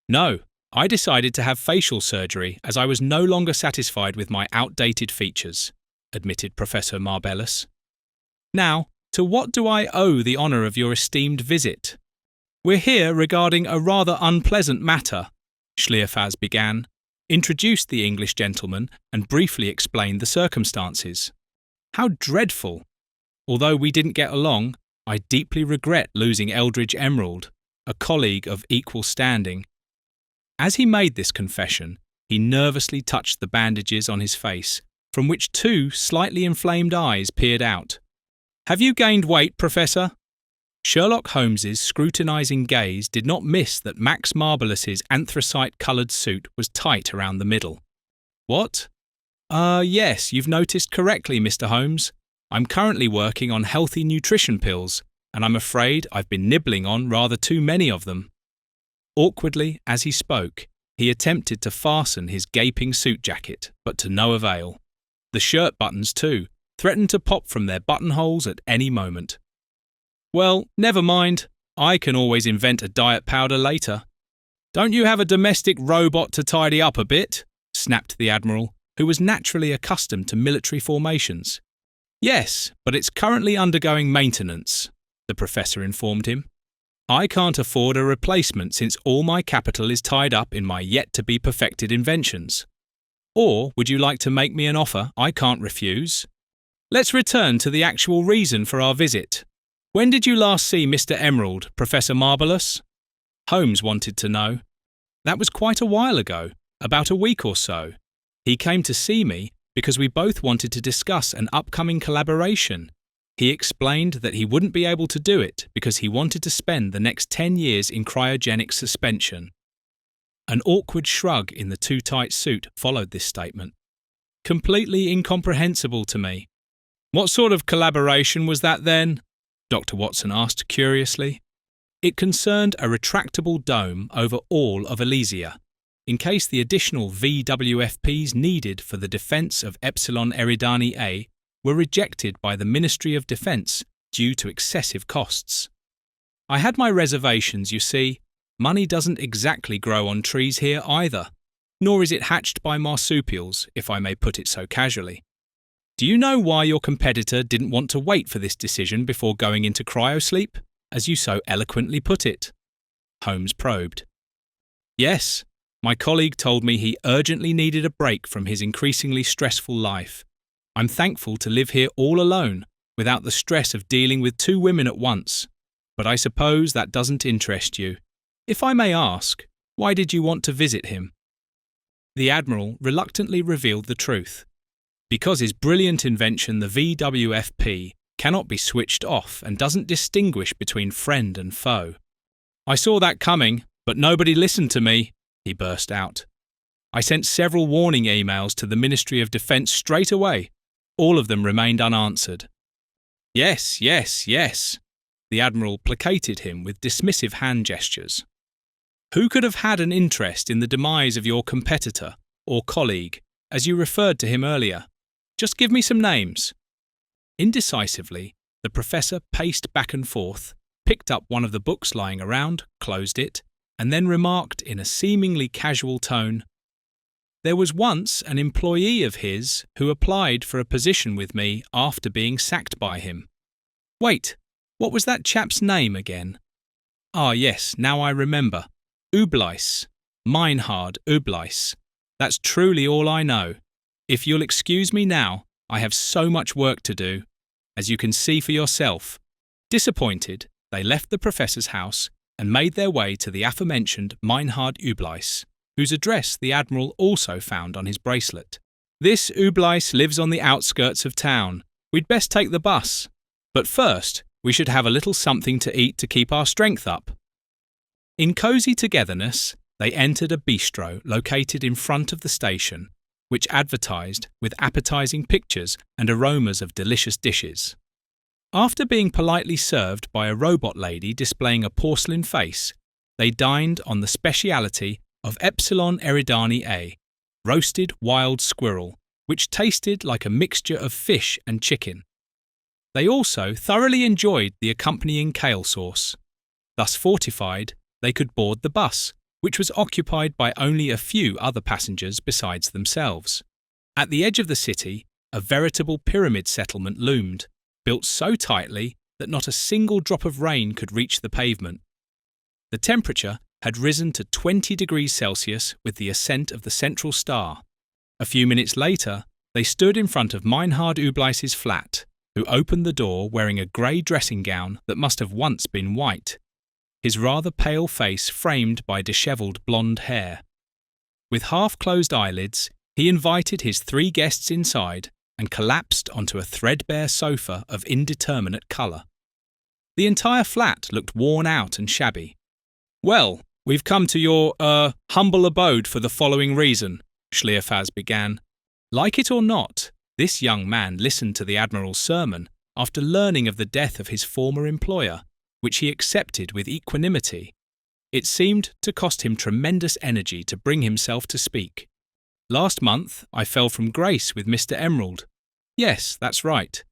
No, I decided to have facial surgery as I was no longer satisfied with my outdated features, admitted Professor Marbellus. Now, to what do I owe the honour of your esteemed visit? We're here regarding a rather unpleasant matter. Schlierfaz began, introduced the English gentleman, and briefly explained the circumstances. How dreadful! Although we didn't get along, I deeply regret losing Eldridge Emerald, a colleague of equal standing. As he made this confession, he nervously touched the bandages on his face, from which two slightly inflamed eyes peered out. Have you gained weight, Professor? Sherlock Holmes's scrutinizing gaze did not miss that Max Marvellous's anthracite-coloured suit was tight around the middle. What? Yes, you've noticed correctly, Mr. Holmes. I'm currently working on healthy nutrition pills, and I'm afraid I've been nibbling on rather too many of them. Awkwardly, as he spoke, he attempted to fasten his gaping suit jacket, but to no avail. The shirt buttons, too, threatened to pop from their buttonholes at any moment. Well, never mind. I can always invent a diet powder later. Don't you have a domestic robot to tidy up a bit? Snapped the Admiral, who was naturally accustomed to military formations. Yes, but it's currently undergoing maintenance, the Professor informed him. I can't afford a replacement since all my capital is tied up in my yet-to-be-perfected inventions. Or would you like to make me an offer I can't refuse? Let's return to the actual reason for our visit. When did you last see Mr. Emerald, Professor Marvellous? Holmes wanted to know. That was quite a while ago, about a week or so. He came to see me because we both wanted to discuss an upcoming collaboration. He explained that he wouldn't be able to do it because he wanted to spend the next 10 years in cryogenic suspension. An awkward shrug in the too-tight suit followed this statement. Completely incomprehensible to me. What sort of collaboration was that then? Dr. Watson asked curiously. It concerned a retractable dome over all of Elysia, in case the additional VWFPs needed for the defence of Epsilon Eridani A were rejected by the Ministry of Defence due to excessive costs. I had my reservations, you see. Money doesn't exactly grow on trees here either, nor is it hatched by marsupials, if I may put it so casually. Do you know why your competitor didn't want to wait for this decision before going into cryo-sleep, as you so eloquently put it? Holmes probed. Yes, my colleague told me he urgently needed a break from his increasingly stressful life. I'm thankful to live here all alone, without the stress of dealing with two women at once. But I suppose that doesn't interest you. If I may ask, why did you want to visit him? The Admiral reluctantly revealed the truth. Because his brilliant invention, the VWFP, cannot be switched off and doesn't distinguish between friend and foe. I saw that coming, but nobody listened to me, he burst out. I sent several warning emails to the Ministry of Defence straight away. All of them remained unanswered. Yes, yes, yes. The Admiral placated him with dismissive hand gestures. Who could have had an interest in the demise of your competitor, or colleague, as you referred to him earlier? Just give me some names. Indecisively, the Professor paced back and forth, picked up one of the books lying around, closed it, and then remarked in a seemingly casual tone, There was once an employee of his who applied for a position with me after being sacked by him. Wait, what was that chap's name again? Ah, yes, now I remember. Ubleis. Meinhard Ubleis. That's truly all I know. If you'll excuse me now, I have so much work to do. As you can see for yourself. Disappointed, they left the Professor's house and made their way to the aforementioned Meinhard Ubleis, whose address the Admiral also found on his bracelet. This Ubleis lives on the outskirts of town. We'd best take the bus. But first, we should have a little something to eat to keep our strength up. In cosy togetherness, they entered a bistro located in front of the station, which advertised with appetizing pictures and aromas of delicious dishes. After being politely served by a robot lady displaying a porcelain face, they dined on the speciality of Epsilon Eridani A, roasted wild squirrel, which tasted like a mixture of fish and chicken. They also thoroughly enjoyed the accompanying kale sauce. Thus fortified, they could board the bus, which was occupied by only a few other passengers besides themselves. At the edge of the city, a veritable pyramid settlement loomed, built so tightly that not a single drop of rain could reach the pavement. The temperature had risen to 20 degrees Celsius with the ascent of the central star. A few minutes later, they stood in front of Meinhard Ubleis's flat, who opened the door wearing a grey dressing gown that must have once been white, his rather pale face framed by dishevelled blonde hair. With half-closed eyelids, he invited his 3 guests inside and collapsed onto a threadbare sofa of indeterminate colour. The entire flat looked worn out and shabby. "Well, we've come to your, humble abode for the following reason," Schlierfaz began. Like it or not, this young man listened to the Admiral's sermon after learning of the death of his former employer, which he accepted with equanimity. It seemed to cost him tremendous energy to bring himself to speak. "Last month, I fell from grace with Mr. Emerald. Yes, that's right.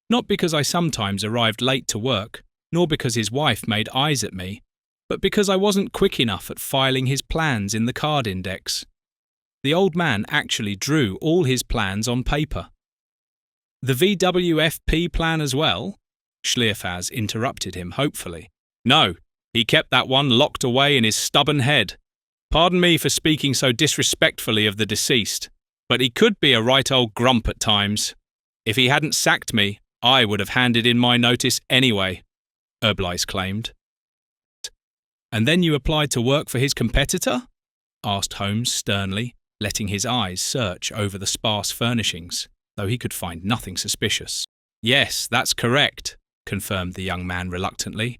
Not because I sometimes arrived late to work, nor because his wife made eyes at me, but because I wasn't quick enough at filing his plans in the card index. The old man actually drew all his plans on paper." "The VWFP plan as well?" Schlierfaz interrupted him hopefully. "No, he kept that one locked away in his stubborn head. Pardon me for speaking so disrespectfully of the deceased, but he could be a right old grump at times. If he hadn't sacked me, I would have handed in my notice anyway," Ubleis claimed. "And then you applied to work for his competitor?" asked Holmes sternly, letting his eyes search over the sparse furnishings, though he could find nothing suspicious. "Yes, that's correct," confirmed the young man reluctantly.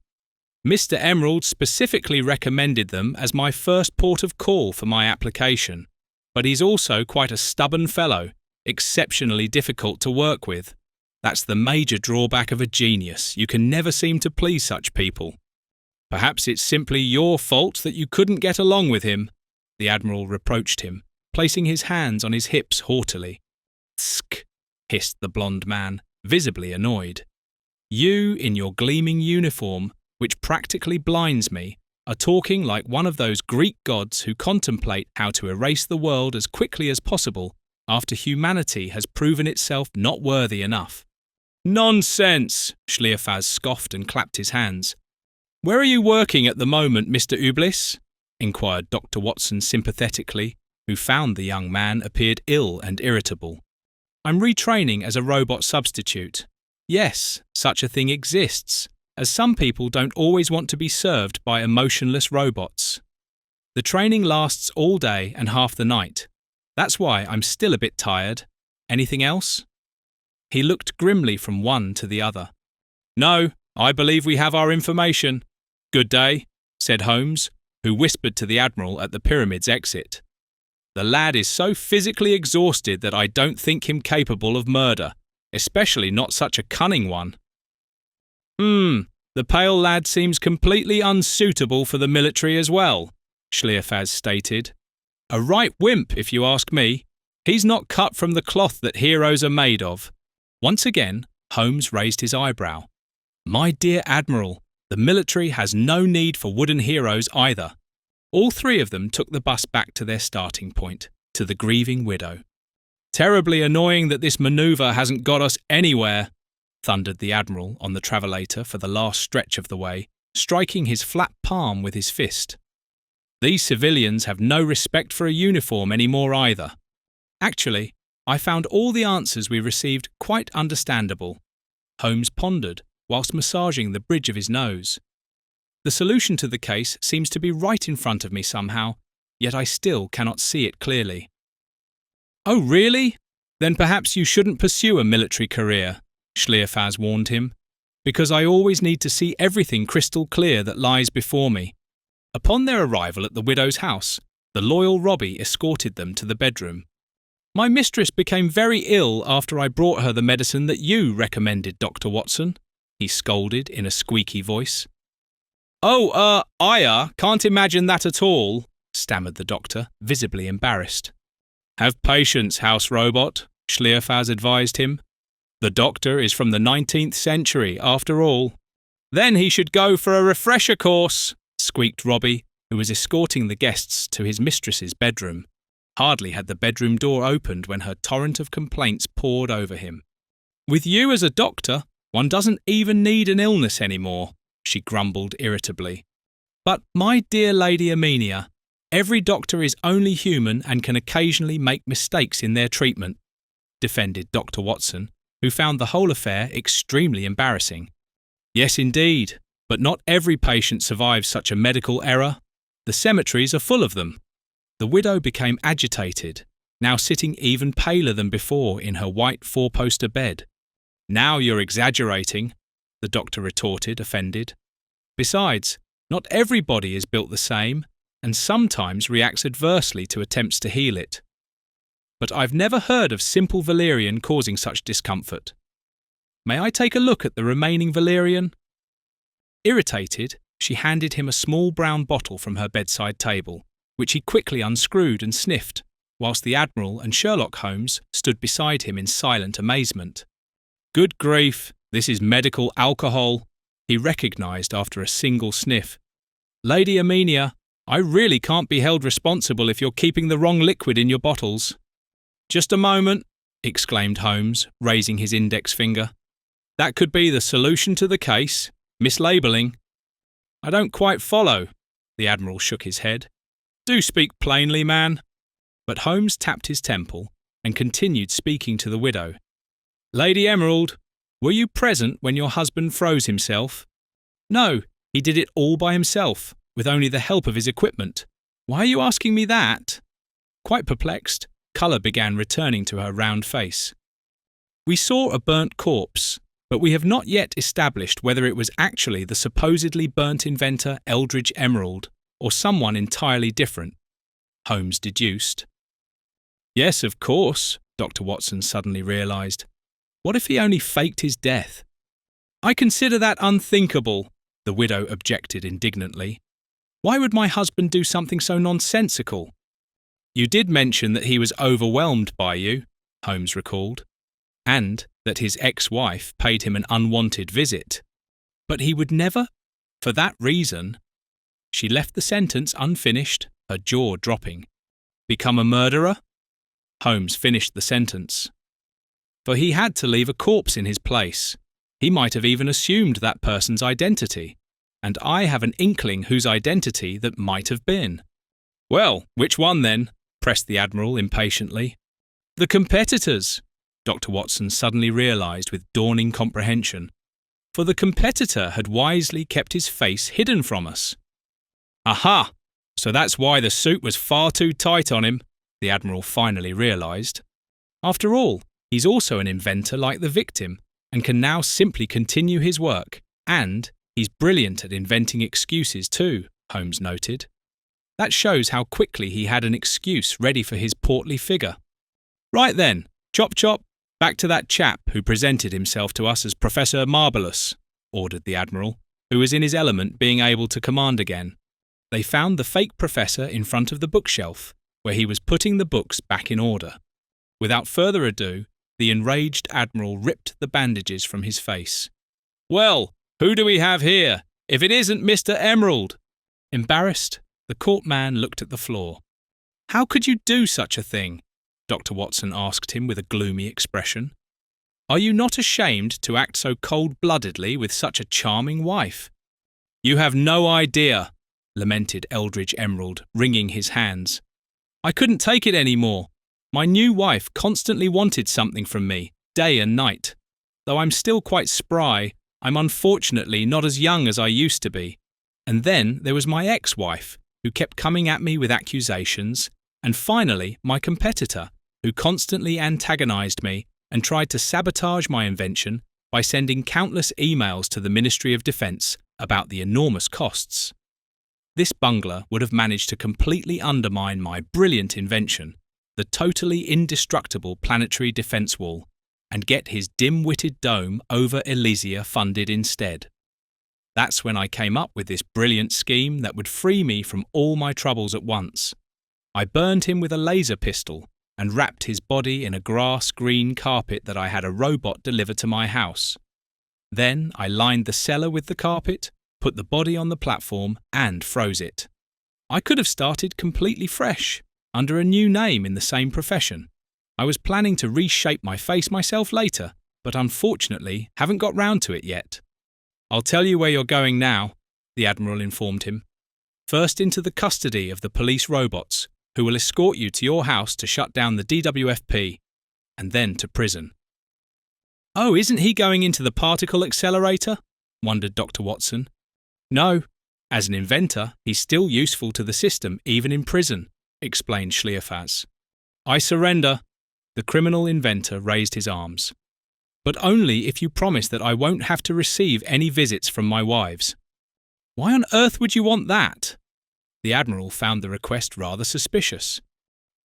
"Mr. Emerald specifically recommended them as my first port of call for my application, but he's also quite a stubborn fellow, exceptionally difficult to work with. That's the major drawback of a genius. You can never seem to please such people. Perhaps it's simply your fault that you couldn't get along with him," the Admiral reproached him, placing his hands on his hips haughtily. "Tsk," hissed the blonde man, visibly annoyed. "You, in your gleaming uniform, which practically blinds me, are talking like one of those Greek gods who contemplate how to erase the world as quickly as possible after humanity has proven itself not worthy enough." "Nonsense!" Schlierfaz scoffed and clapped his hands. "Where are you working at the moment, Mr. Ubleis?" inquired Dr. Watson sympathetically, who found the young man appeared ill and irritable. "I'm retraining as a robot substitute. Yes, such a thing exists, as some people don't always want to be served by emotionless robots. The training lasts all day and half the night. That's why I'm still a bit tired. Anything else?" He looked grimly from one to the other. "No, I believe we have our information. Good day," said Holmes, who whispered to the Admiral at the Pyramid's exit. "The lad is so physically exhausted that I don't think him capable of murder, especially not such a cunning one." The pale lad seems completely unsuitable for the military as well," Schlierfaz stated. "A right wimp, if you ask me. He's not cut from the cloth that heroes are made of." Once again, Holmes raised his eyebrow. "My dear Admiral, the military has no need for wooden heroes either." All 3 of them took the bus back to their starting point, to the grieving widow. "Terribly annoying that this manoeuvre hasn't got us anywhere," thundered the Admiral on the travelator for the last stretch of the way, striking his flat palm with his fist. "These civilians have no respect for a uniform anymore either. Actually, I found all the answers we received quite understandable," Holmes pondered, whilst massaging the bridge of his nose. "The solution to the case seems to be right in front of me somehow, yet I still cannot see it clearly." "Oh, really? Then perhaps you shouldn't pursue a military career," Schlierfaz warned him, "because I always need to see everything crystal clear that lies before me." Upon their arrival at the widow's house, the loyal Robbie escorted them to the bedroom. "My mistress became very ill after I brought her the medicine that you recommended, Dr. Watson," he scolded in a squeaky voice. "Oh, can't imagine that at all," stammered the doctor, visibly embarrassed. "Have patience, house robot," Schlierfaz advised him. "The doctor is from the 19th century, after all." "Then he should go for a refresher course," squeaked Robbie, who was escorting the guests to his mistress's bedroom. Hardly had the bedroom door opened when her torrent of complaints poured over him. "With you as a doctor, one doesn't even need an illness anymore," she grumbled irritably. But, my dear Lady Amelia, every doctor is only human and can occasionally make mistakes in their treatment, defended Dr. Watson, who found the whole affair extremely embarrassing. Yes, indeed, but not every patient survives such a medical error. The cemeteries are full of them. The widow became agitated, now sitting even paler than before in her white four-poster bed. Now you're exaggerating, the doctor retorted, offended. Besides, not everybody is built the same, and sometimes reacts adversely to attempts to heal it. But I've never heard of simple valerian causing such discomfort. May I take a look at the remaining valerian? Irritated, she handed him a small brown bottle from her bedside table, which he quickly unscrewed and sniffed, whilst the Admiral and Sherlock Holmes stood beside him in silent amazement. Good grief, this is medical alcohol, he recognised after a single sniff. Lady Amelia, I really can't be held responsible if you're keeping the wrong liquid in your bottles. Just a moment, exclaimed Holmes, raising his index finger. That could be the solution to the case, mislabelling. I don't quite follow, the Admiral shook his head. Do speak plainly, man. But Holmes tapped his temple and continued speaking to the widow. Lady Emerald, were you present when your husband froze himself? No, he did it all by himself, with only the help of his equipment. Why are you asking me that? Quite perplexed, colour began returning to her round face. We saw a burnt corpse, but we have not yet established whether it was actually the supposedly burnt inventor Eldridge Emerald or someone entirely different, Holmes deduced. Yes, of course, Dr. Watson suddenly realised. What if he only faked his death? I consider that unthinkable, the widow objected indignantly. Why would my husband do something so nonsensical? You did mention that he was overwhelmed by you, Holmes recalled, and that his ex-wife paid him an unwanted visit. But he would never, for that reason. She left the sentence unfinished, her jaw dropping. Become a murderer? Holmes finished the sentence. For he had to leave a corpse in his place. He might have even assumed that person's identity, and I have an inkling whose identity that might have been. Well, which one then? Pressed the Admiral impatiently. The competitors, Dr. Watson suddenly realised with dawning comprehension. For the competitor had wisely kept his face hidden from us. Aha! So that's why the suit was far too tight on him, the Admiral finally realised. After all, he's also an inventor like the victim, and can now simply continue his work, and he's brilliant at inventing excuses too, Holmes noted. That shows how quickly he had an excuse ready for his portly figure. Right then, chop chop, back to that chap who presented himself to us as Professor Marvellous, ordered the Admiral, who was in his element being able to command again. They found the fake professor in front of the bookshelf, where he was putting the books back in order. Without further ado, the enraged Admiral ripped the bandages from his face. Well, who do we have here, if it isn't Mr. Emerald? Embarrassed, the court man looked at the floor. How could you do such a thing? Dr. Watson asked him with a gloomy expression. Are you not ashamed to act so cold-bloodedly with such a charming wife? You have no idea, lamented Eldridge Emerald, wringing his hands. I couldn't take it any more. My new wife constantly wanted something from me, day and night. Though I'm still quite spry, I'm unfortunately not as young as I used to be. And then there was my ex-wife, who kept coming at me with accusations, and finally my competitor, who constantly antagonized me and tried to sabotage my invention by sending countless emails to the Ministry of Defence about the enormous costs. This bungler would have managed to completely undermine my brilliant invention, the totally indestructible planetary defence wall, and get his dim-witted dome over Elysia funded instead. That's when I came up with this brilliant scheme that would free me from all my troubles at once. I burned him with a laser pistol and wrapped his body in a grass-green carpet that I had a robot deliver to my house. Then I lined the cellar with the carpet, put the body on the platform and froze it. I could have started completely fresh, under a new name in the same profession. I was planning to reshape my face myself later, but unfortunately haven't got round to it yet. I'll tell you where you're going now, the Admiral informed him. first into the custody of the police robots, who will escort you to your house to shut down the DWFP, and then to prison. "Oh, isn't he going into the particle accelerator?" wondered Dr. Watson. "No. As an inventor, he's still useful to the system, even in prison," explained Schlierfaz. "I surrender." The criminal inventor raised his arms. "But only if you promise that I won't have to receive any visits from my wives." "Why on earth would you want that?" The Admiral found the request rather suspicious.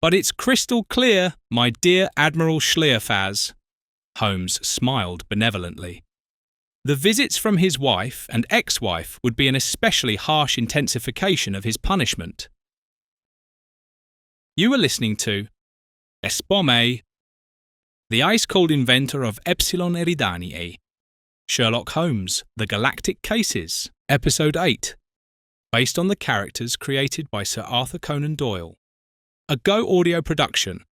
"But it's crystal clear, my dear Admiral Schlierfaz." Holmes smiled benevolently. The visits from his wife and ex-wife would be an especially harsh intensification of his punishment. You are listening to Pomej, the ice-cold inventor of Epsilon Eridani, Sherlock Holmes, The Galactic Cases, Episode 8, based on the characters created by Sir Arthur Conan Doyle. A Go Audio production.